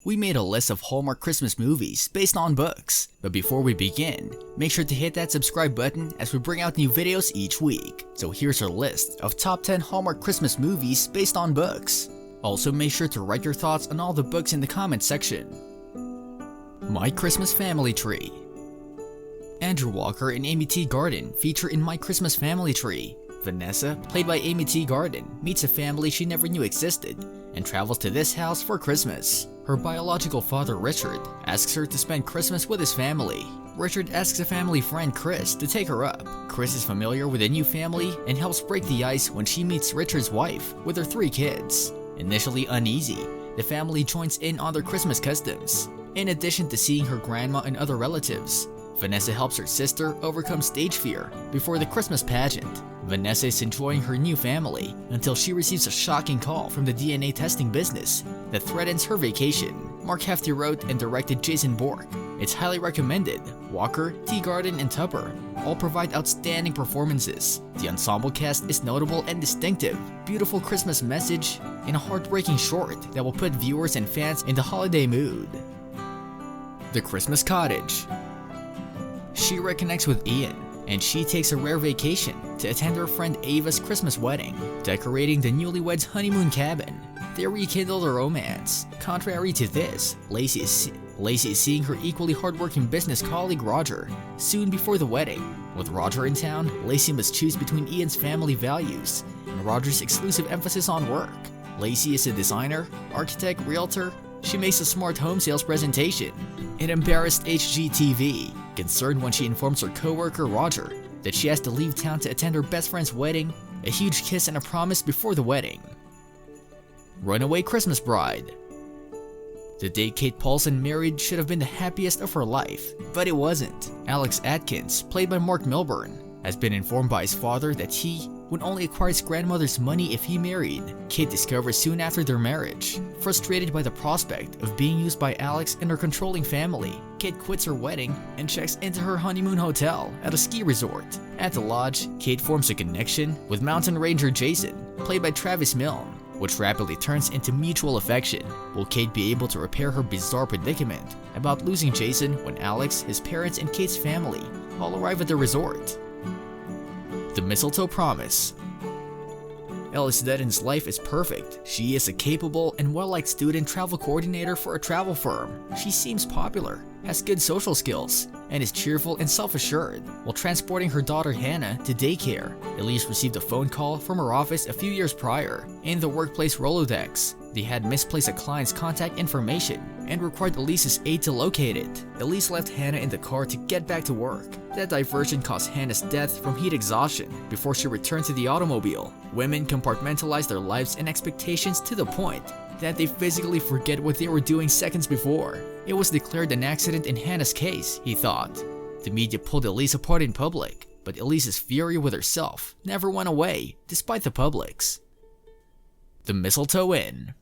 we made a list of Hallmark Christmas movies based on books. But before we begin, make sure to hit that subscribe button as we bring out new videos each week. So here's our list of top 10 Hallmark Christmas movies based on books. Also make sure to write your thoughts on all the books in the comments section. My Christmas Family Tree. Andrew Walker and Amy T. Garden feature in My Christmas Family Tree. Vanessa, played by Amy T. Garden, meets a family she never knew existed and travels to this house for Christmas. Her biological father, Richard, asks her to spend Christmas with his family. Richard asks a family friend, Chris, to take her up. Chris is familiar with a new family and helps break the ice when she meets Richard's wife with her 3 kids. Initially uneasy, the family joins in on their Christmas customs. In addition to seeing her grandma and other relatives, Vanessa helps her sister overcome stage fear before the Christmas pageant. Vanessa is enjoying her new family until she receives a shocking call from the DNA testing business that threatens her vacation. Mark Hefty wrote and directed Jason Bork. It's highly recommended. Walker, T. Garden, and Tupper all provide outstanding performances. The ensemble cast is notable and distinctive. Beautiful Christmas message in a heartbreaking short that will put viewers and fans in the holiday mood. The Christmas Cottage. She reconnects with Ian, and she takes a rare vacation to attend her friend Ava's Christmas wedding. Decorating the newlyweds' honeymoon cabin, they rekindle their romance. Contrary to this, Lacey is seeing her equally hardworking business colleague Roger soon before the wedding. With Roger in town, Lacey must choose between Ian's family values and Roger's exclusive emphasis on work. Lacey is a designer, architect, realtor. She makes a smart home sales presentation. It embarrassed HGTV, concerned when she informs her coworker Roger that she has to leave town to attend her best friend's wedding, a huge kiss and a promise before the wedding. Runaway Christmas Bride. The day Kate Paulson married should have been the happiest of her life, but it wasn't. Alex Atkins, played by Mark Milburn, has been informed by his father that he would only acquire his grandmother's money if he married. Kate discovers soon after their marriage. Frustrated by the prospect of being used by Alex and her controlling family, Kate quits her wedding and checks into her honeymoon hotel at a ski resort. At the lodge, Kate forms a connection with mountain ranger Jason, played by Travis Milne, which rapidly turns into mutual affection. Will Kate be able to repair her bizarre predicament about losing Jason when Alex, his parents, and Kate's family all arrive at the resort? The Mistletoe Promise. Ellis Dutton's life is perfect. She is a capable and well-liked student travel coordinator for a travel firm. She seems popular, has good social skills, and is cheerful and self-assured. While transporting her daughter Hannah to daycare, Elise received a phone call from her office a few years prior. In the workplace Rolodex, they had misplaced a client's contact information and required Elise's aid to locate it. Elise left Hannah in the car to get back to work. That diversion caused Hannah's death from heat exhaustion before she returned to the automobile. Women compartmentalize their lives and expectations to the point that they physically forget what they were doing seconds before. It was declared an accident in Hannah's case, he thought. The media pulled Elise apart in public, but Elise's fury with herself never went away, despite the public's. The Mistletoe Inn.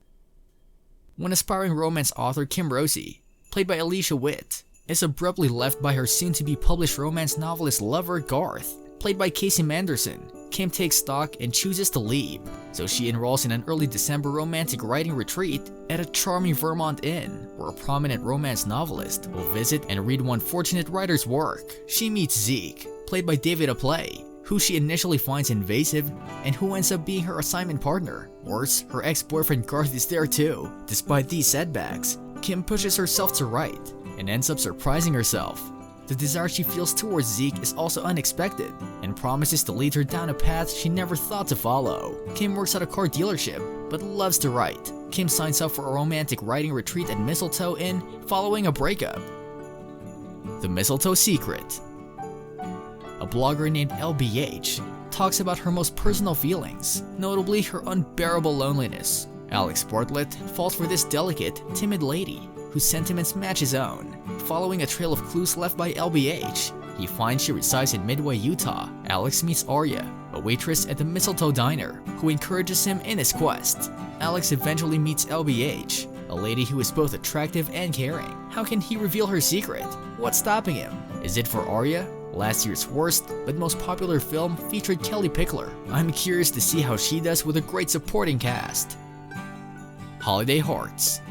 When aspiring romance author Kim Rossi, played by Alicia Witt, is abruptly left by her soon-to-be published romance novelist lover Garth, played by Casey Manderson, Kim takes stock and chooses to leave, so she enrolls in an early December romantic writing retreat at a charming Vermont inn, where a prominent romance novelist will visit and read one fortunate writer's work. She meets Zeke, played by David Apley, who she initially finds invasive and who ends up being her assignment partner. Worse, her ex-boyfriend Garth is there too. Despite these setbacks, Kim pushes herself to write and ends up surprising herself. The desire she feels towards Zeke is also unexpected and promises to lead her down a path she never thought to follow. Kim works at a car dealership but loves to write. Kim signs up for a romantic writing retreat at Mistletoe Inn following a breakup. The Mistletoe Secret. A blogger named LBH talks about her most personal feelings, notably her unbearable loneliness. Alex Bartlett falls for this delicate, timid lady whose sentiments match his own. Following a trail of clues left by LBH, he finds she resides in Midway, Utah. Alex meets Arya, a waitress at the Mistletoe Diner, who encourages him in his quest. Alex eventually meets LBH, a lady who is both attractive and caring. How can he reveal her secret? What's stopping him? Is it for Arya? Last year's worst but most popular film featured Kelly Pickler. I'm curious to see how she does with a great supporting cast. Holiday Hearts.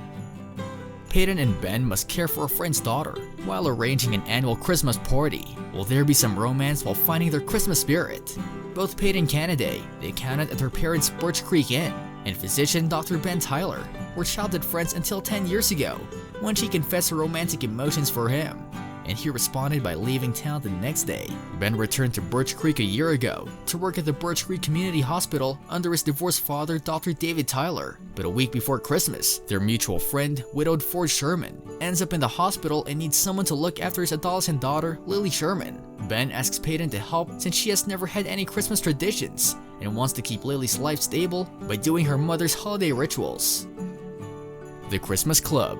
Peyton and Ben must care for a friend's daughter while arranging an annual Christmas party. Will there be some romance while finding their Christmas spirit? Both Peyton and Canaday, they counted at their parents' Birch Creek Inn, and physician Dr. Ben Tyler were childhood friends until 10 years ago, when she confessed her romantic emotions for him, and he responded by leaving town the next day. Ben returned to Birch Creek a year ago to work at the Birch Creek Community Hospital under his divorced father, Dr. David Tyler. But a week before Christmas, their mutual friend, widowed Ford Sherman, ends up in the hospital and needs someone to look after his adolescent daughter, Lily Sherman. Ben asks Peyton to help since she has never had any Christmas traditions and wants to keep Lily's life stable by doing her mother's holiday rituals. The Christmas Club.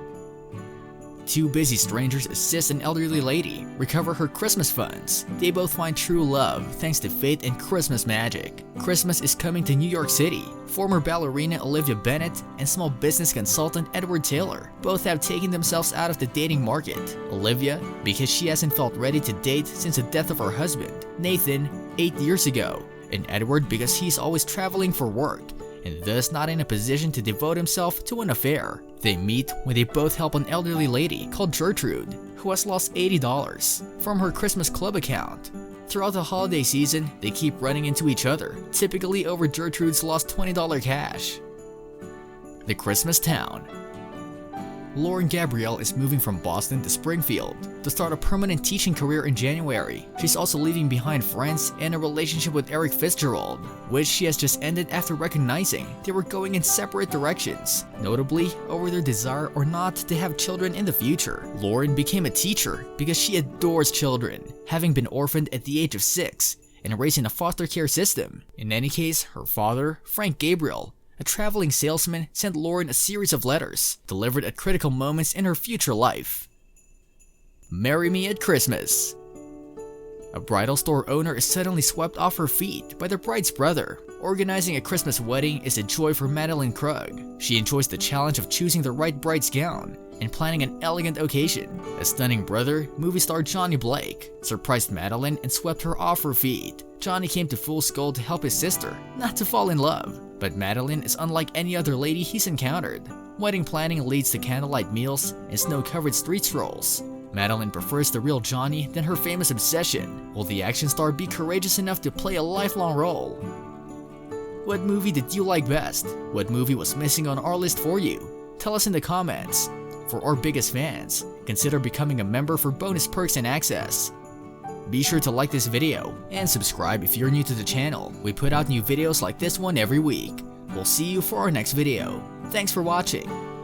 Two busy strangers assist an elderly lady recover her Christmas funds. They both find true love thanks to faith and Christmas magic. Christmas is coming to New York City. Former ballerina Olivia Bennett and small business consultant Edward Taylor both have taken themselves out of the dating market. Olivia, because she hasn't felt ready to date since the death of her husband, Nathan, 8 years ago. And Edward because he's always traveling for work and thus not in a position to devote himself to an affair. They meet when they both help an elderly lady called Gertrude, who has lost $80 from her Christmas Club account. Throughout the holiday season, they keep running into each other, typically over Gertrude's lost $20 cash. The Christmas Town. Lauren Gabrielle is moving from Boston to Springfield to start a permanent teaching career in January. She's also leaving behind friends and a relationship with Eric Fitzgerald, which she has just ended after recognizing they were going in separate directions, notably over their desire or not to have children in the future. Lauren became a teacher because she adores children, having been orphaned at the age of 6 and raised in a foster care system. In any case, her father, Frank Gabriel, a traveling salesman, sent Lauren a series of letters delivered at critical moments in her future life. Marry Me at Christmas. A bridal store owner is suddenly swept off her feet by the bride's brother. Organizing a Christmas wedding is a joy for Madeline Krug. She enjoys the challenge of choosing the right bride's gown and planning an elegant occasion. A stunning brother, movie star Johnny Blake, surprised Madeline and swept her off her feet. Johnny came to Fool's Gold to help his sister not to fall in love, but Madeline is unlike any other lady he's encountered. Wedding planning leads to candlelight meals and snow-covered street strolls. Madeline prefers the real Johnny than her famous obsession. Will the action star be courageous enough to play a lifelong role? What movie did you like best? What movie was missing on our list for you? Tell us in the comments. For our biggest fans, consider becoming a member for bonus perks and access. Be sure to like this video and subscribe if you're new to the channel. We put out new videos like this one every week. We'll see you for our next video. Thanks for watching.